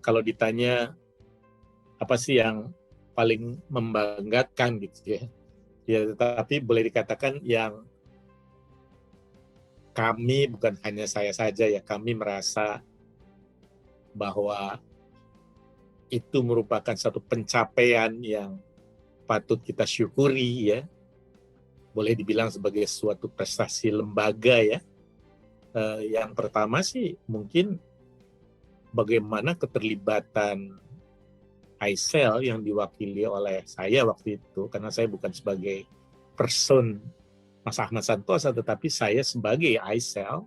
Kalau ditanya apa sih yang paling membanggakan gitu ya, ya tetapi boleh dikatakan yang kami, bukan hanya saya saja ya, kami merasa bahwa itu merupakan satu pencapaian yang patut kita syukuri ya, boleh dibilang sebagai suatu prestasi lembaga ya. Yang pertama sih mungkin bagaimana keterlibatan ICEL yang diwakili oleh saya waktu itu, karena saya bukan sebagai person Mas Ahmad Santosa, tetapi saya sebagai ICEL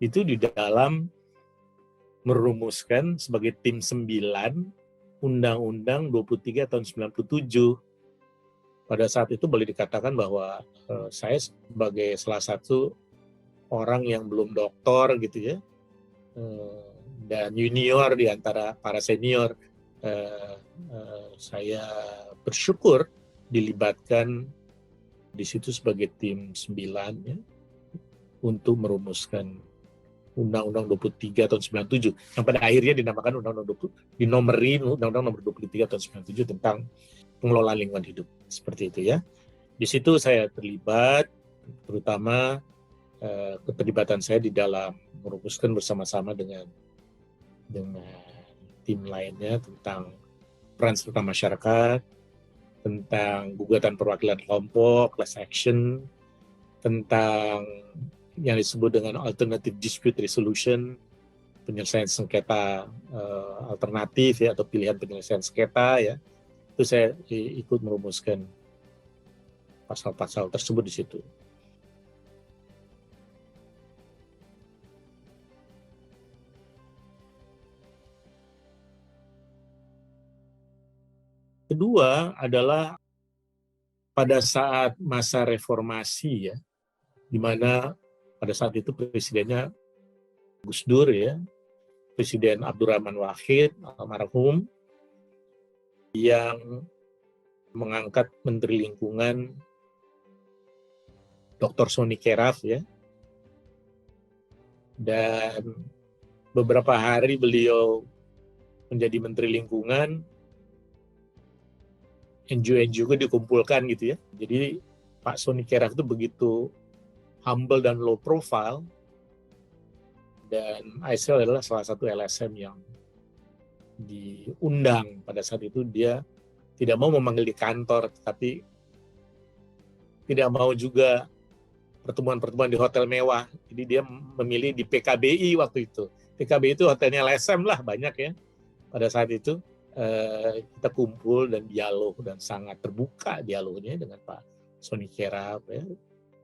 itu di dalam merumuskan sebagai tim 9 Undang-Undang 23 tahun 97. Pada saat itu boleh dikatakan bahwa saya sebagai salah satu orang yang belum doktor gitu ya, dan junior di antara para senior, saya bersyukur dilibatkan di situ sebagai tim 9 ya, untuk merumuskan Undang-Undang 23 tahun 97 yang pada akhirnya dinamakan dinomerin Undang-Undang nomor 23 tahun 97 tentang pengelolaan lingkungan hidup, seperti itu ya. Di situ saya terlibat, terutama keterlibatan saya di dalam merumuskan bersama-sama dengan tim lainnya tentang peran serta masyarakat, tentang gugatan perwakilan kelompok, class action, tentang yang disebut dengan alternative dispute resolution, penyelesaian sengketa alternatif ya, atau pilihan penyelesaian sengketa ya. Itu saya ikut merumuskan pasal-pasal tersebut di situ. Kedua adalah pada saat masa reformasi ya, di mana pada saat itu presidennya Gus Dur ya, Presiden Abdurrahman Wahid almarhum, yang mengangkat Menteri Lingkungan Dr. Sony Keraf ya, dan beberapa hari beliau menjadi Menteri Lingkungan, NGO-NGO juga dikumpulkan gitu ya. Jadi Pak Sony Keraf itu begitu humble dan low profile, dan ICEL adalah salah satu LSM yang diundang pada saat itu. Dia tidak mau memanggil di kantor, tapi tidak mau juga pertemuan-pertemuan di hotel mewah. Jadi dia memilih di PKBI waktu itu. PKBI itu hotelnya LSM lah, banyak ya. Pada saat itu kita kumpul dan dialog, dan sangat terbuka dialognya dengan Pak Sony Keraf ya.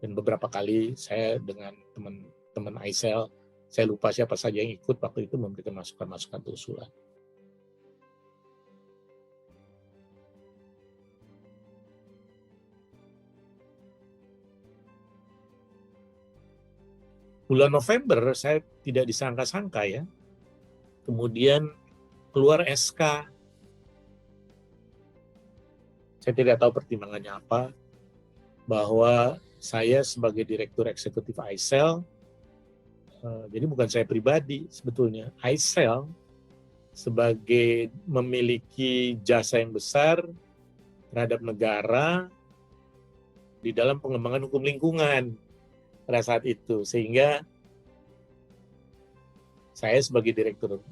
Dan beberapa kali saya dengan teman-teman ICEL, saya lupa siapa saja yang ikut waktu itu, memberikan masukan-masukan usulan. Bulan November saya tidak disangka-sangka ya, kemudian keluar SK. Saya tidak tahu pertimbangannya apa, bahwa saya sebagai Direktur Eksekutif ICEL, jadi bukan saya pribadi sebetulnya, ICEL sebagai memiliki jasa yang besar terhadap negara di dalam pengembangan hukum lingkungan pada saat itu, sehingga saya sebagai Direktur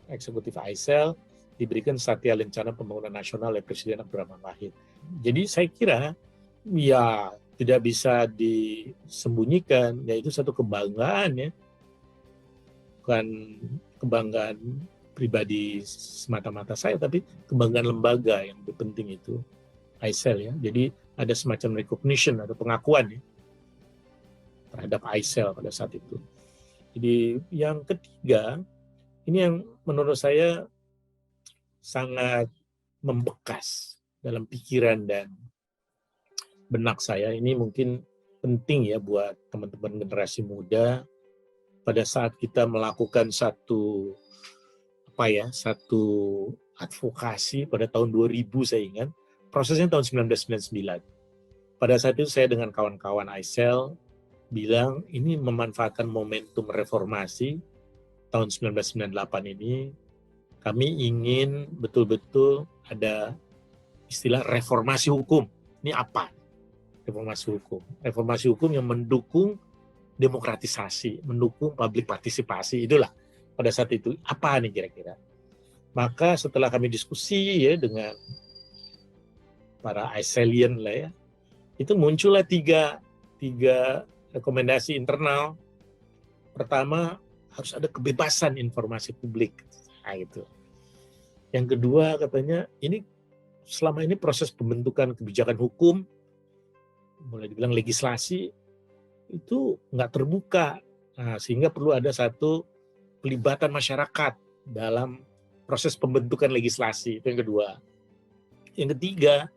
Eksekutif ICEL diberikan Satya Lencana Pembangunan Nasional oleh Presiden Abdurrahman Wahid. Jadi saya kira ya tidak bisa disembunyikan, yaitu satu kebanggaan ya, bukan kebanggaan pribadi semata-mata saya, tapi kebanggaan lembaga yang lebih penting, itu ICEL ya. Jadi ada semacam recognition atau pengakuan ya terhadap ICEL pada saat itu. Jadi yang ketiga, ini yang menurut saya sangat membekas dalam pikiran dan benak saya. Ini mungkin penting ya buat teman-teman generasi muda pada saat kita melakukan satu satu advokasi pada tahun 2000, saya ingat prosesnya tahun 1999. Pada saat itu saya dengan kawan-kawan ICEL bilang ini memanfaatkan momentum reformasi tahun 1998 ini, kami ingin betul-betul ada istilah reformasi hukum. Ini apa? Reformasi hukum. Reformasi hukum yang mendukung demokratisasi, mendukung public partisipasi, itulah pada saat itu apa nih kira-kira. Maka setelah kami diskusi ya dengan para ICELian lah ya, itu muncullah tiga rekomendasi internal. Pertama, harus ada kebebasan informasi publik. Nah, itu. Yang kedua katanya, ini selama ini proses pembentukan kebijakan hukum, mulai dibilang legislasi, itu nggak terbuka. Nah, sehingga perlu ada satu pelibatan masyarakat dalam proses pembentukan legislasi. Itu yang kedua. Yang ketiga,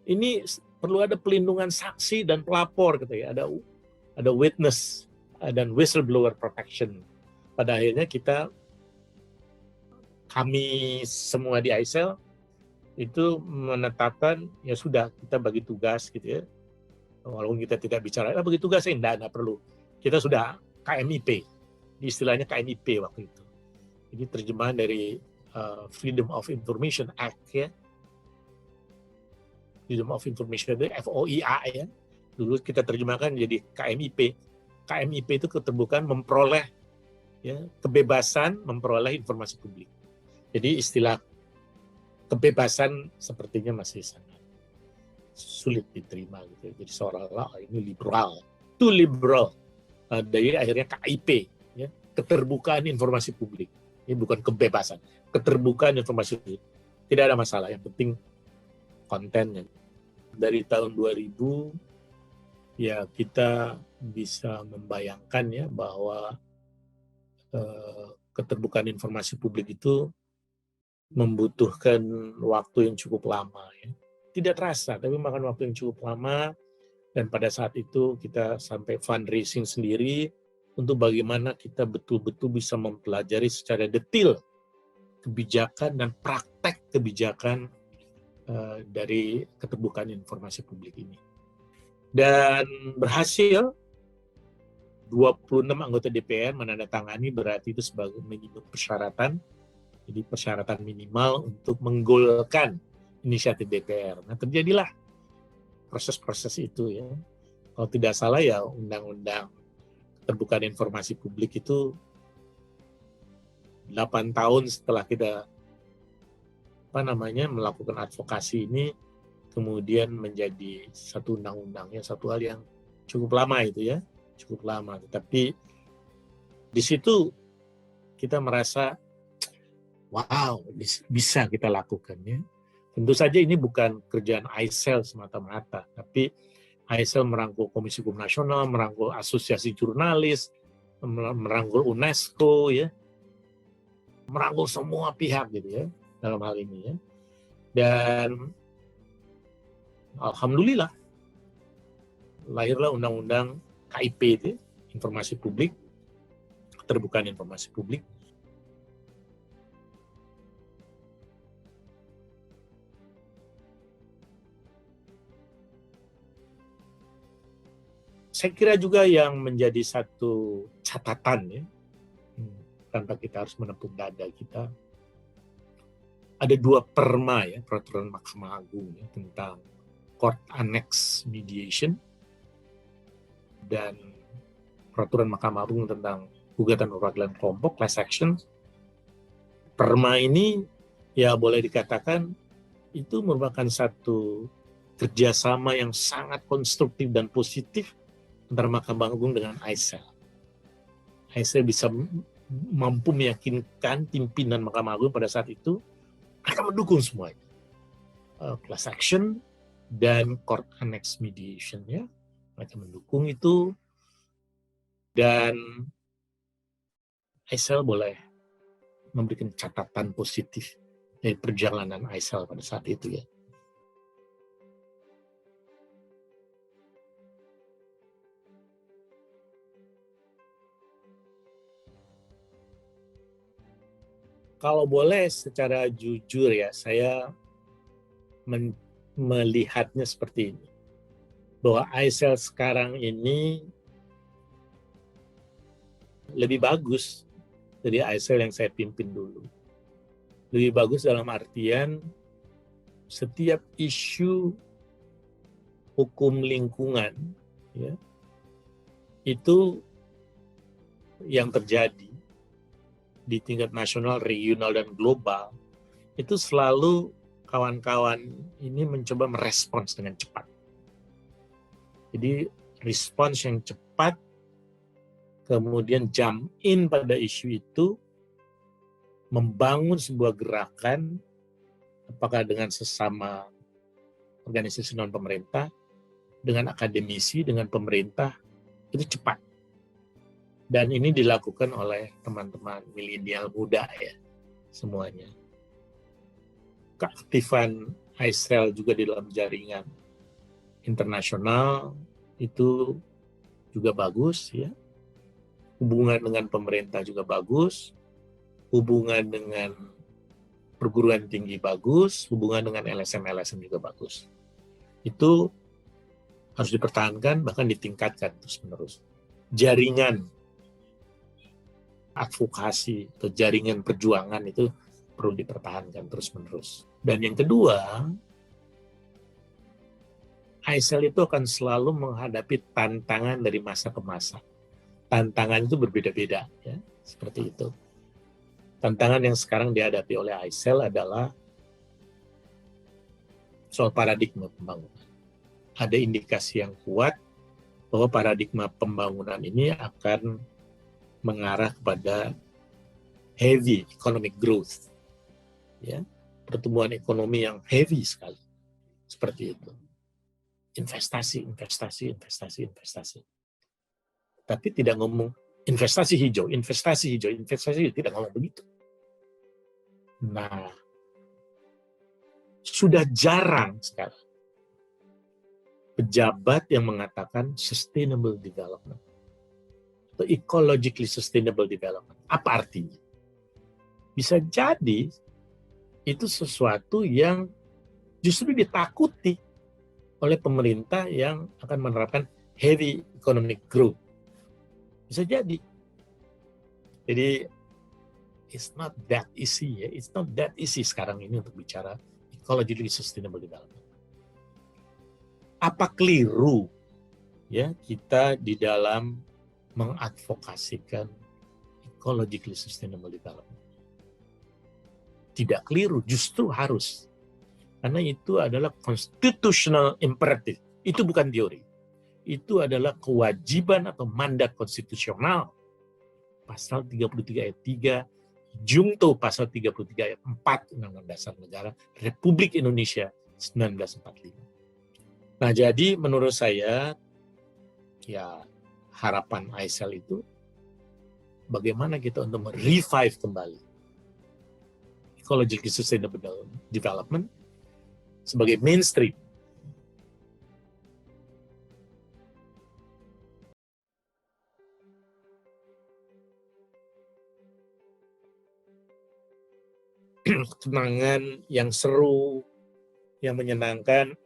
ini perlu ada pelindungan saksi dan pelapor, gitu ya. Ada witness dan whistleblower protection. Pada akhirnya kami semua di ICEL itu menetapkan ya sudah kita bagi tugas gitu ya. Walaupun kita tidak bicara bagi tugas, enggak perlu. Kita sudah KMIP, istilahnya KMIP waktu itu. Jadi terjemahan dari Freedom of Information Act ya. Freedom of Information itu FOIA ya. Dulu kita terjemahkan jadi KMIP. KMIP itu keterbukaan memperoleh ya, kebebasan memperoleh informasi publik. Jadi istilah kebebasan sepertinya masih sangat sulit diterima gitu. Jadi seolah-olah ini liberal, too liberal. Dari akhirnya KIP, ya, keterbukaan informasi publik. Ini bukan kebebasan, keterbukaan informasi publik. Tidak ada masalah, yang penting kontennya. Dari tahun 2000 ya kita bisa membayangkan ya bahwa keterbukaan informasi publik itu membutuhkan waktu yang cukup lama ya. Tidak terasa, tapi makan waktu yang cukup lama, dan pada saat itu kita sampai fundraising sendiri untuk bagaimana kita betul-betul bisa mempelajari secara detail kebijakan dan praktek kebijakan dari keterbukaan informasi publik ini. Dan berhasil 26 anggota DPR menandatangani, berarti itu sebagai minimum persyaratan. Jadi persyaratan minimal untuk menggolkan inisiatif DPR. Nah, terjadilah proses-proses itu ya. Kalau tidak salah ya undang-undang keterbukaan informasi publik itu 8 tahun setelah kita melakukan advokasi ini kemudian menjadi satu undang-undangnya, satu hal yang cukup lama itu ya, cukup lama. Tetapi di situ kita merasa wow, bisa kita lakukan ya. Tentu saja ini bukan kerjaan ICEL semata-mata, tapi ICEL merangkul Komisi Hukum Nasional, merangkul Asosiasi Jurnalis, merangkul UNESCO ya, merangkul semua pihak gitu ya dalam hal ini ya. Dan alhamdulillah lahirlah undang-undang KIP itu, informasi publik, keterbukaan informasi publik. Saya kira juga yang menjadi satu catatan ya, tanpa kita harus menepuk dada kita, ada 2 perma ya, peraturan Mahkamah Agung ya, tentang Court Annex Mediation dan peraturan Mahkamah Agung tentang gugatan perwakilan kelompok, class action. Perma ini ya boleh dikatakan itu merupakan satu kerjasama yang sangat konstruktif dan positif antara Mahkamah Agung dengan ICEL. ICEL bisa mampu meyakinkan pimpinan Mahkamah Agung pada saat itu mereka mendukung semuanya. Class action dan court annex mediation ya. Mereka mendukung itu, dan ICEL boleh memberikan catatan positif dari perjalanan ICEL pada saat itu ya. Kalau boleh secara jujur ya, saya melihatnya seperti ini. Bahwa ISEL sekarang ini lebih bagus dari ISEL yang saya pimpin dulu. Lebih bagus dalam artian setiap isu hukum lingkungan ya, itu yang terjadi di tingkat nasional, regional, dan global, itu selalu kawan-kawan ini mencoba merespons dengan cepat. Jadi respons yang cepat, kemudian jump in pada isu itu, membangun sebuah gerakan, apakah dengan sesama organisasi non-pemerintah, dengan akademisi, dengan pemerintah, itu cepat. Dan ini dilakukan oleh teman-teman milenial muda ya, semuanya. Keaktifan ISEL juga di dalam jaringan internasional itu juga bagus ya. Hubungan dengan pemerintah juga bagus, hubungan dengan perguruan tinggi bagus, hubungan dengan LSM-LSM juga bagus. Itu harus dipertahankan, bahkan ditingkatkan terus-menerus. Jaringan advokasi atau jaringan perjuangan itu perlu dipertahankan terus-menerus. Dan yang kedua, ISEL itu akan selalu menghadapi tantangan dari masa ke masa. Tantangan itu berbeda-beda, ya, seperti itu. Tantangan yang sekarang dihadapi oleh ISEL adalah soal paradigma pembangunan. Ada indikasi yang kuat bahwa paradigma pembangunan ini akan mengarah kepada heavy economic growth, ya, pertumbuhan ekonomi yang heavy sekali, seperti itu. Investasi, investasi, investasi, investasi. Tapi tidak ngomong investasi hijau, investasi hijau, investasi hijau, tidak ngomong begitu. Nah, sudah jarang sekarang pejabat yang mengatakan sustainable development atau ecologically sustainable development. Apa artinya? Bisa jadi itu sesuatu yang justru ditakuti oleh pemerintah yang akan menerapkan heavy economic growth. Bisa jadi. Jadi it's not that easy ya. It's not that easy sekarang ini untuk bicara ecologically sustainable development. Apa keliru ya kita di dalam mengadvokasikan ecologically sustainable development? Tidak keliru, justru harus. Karena itu adalah constitutional imperative. Itu bukan teori. Itu adalah kewajiban atau mandat konstitusional. Pasal 33 ayat 3, Jungto pasal 33 ayat 4 Undang-Undang Dasar Negara Republik Indonesia 1945. Nah, jadi menurut saya ya harapan ISEL itu bagaimana kita untuk merevive kembali ecological sustainable development sebagai mainstream. Kenangan yang seru, yang menyenangkan,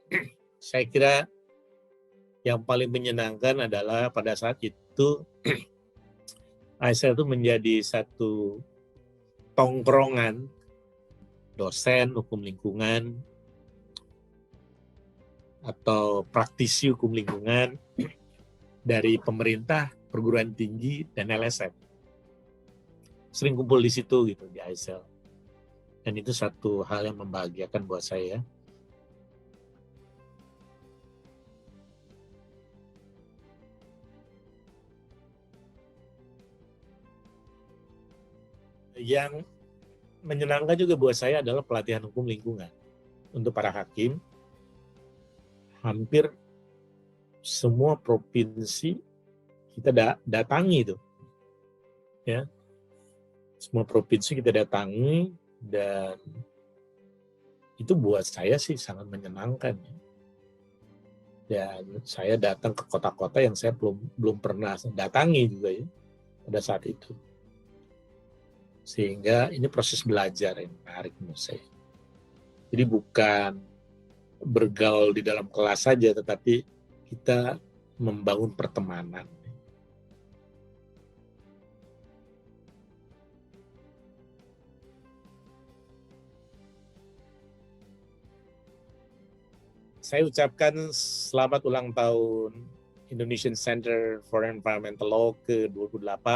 saya kira yang paling menyenangkan adalah pada saat itu ISEL itu menjadi satu tongkrongan dosen hukum lingkungan atau praktisi hukum lingkungan dari pemerintah, perguruan tinggi, dan LSM. Sering kumpul di situ gitu, di ISEL. Dan itu satu hal yang membahagiakan buat saya. Yang menyenangkan juga buat saya adalah pelatihan hukum lingkungan untuk para hakim. Hampir semua provinsi kita datangi itu, ya. Semua provinsi kita datangi dan itu buat saya sih sangat menyenangkan. Dan saya datang ke kota-kota yang saya belum pernah datangi juga ya pada saat itu. Sehingga ini proses belajar yang menarik menurut saya. Jadi bukan bergaul di dalam kelas saja, tetapi kita membangun pertemanan. Saya ucapkan selamat ulang tahun Indonesian Center for Environmental Law ke-28.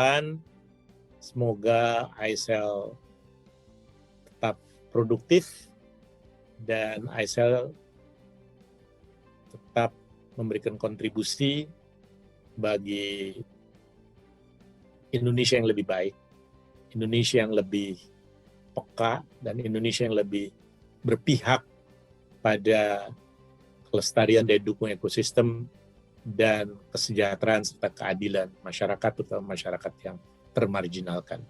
Semoga ICEL tetap produktif dan ICEL tetap memberikan kontribusi bagi Indonesia yang lebih baik, Indonesia yang lebih peka, dan Indonesia yang lebih berpihak pada kelestarian dan dukung ekosistem dan kesejahteraan serta keadilan masyarakat, terutama masyarakat yang termarginalkan.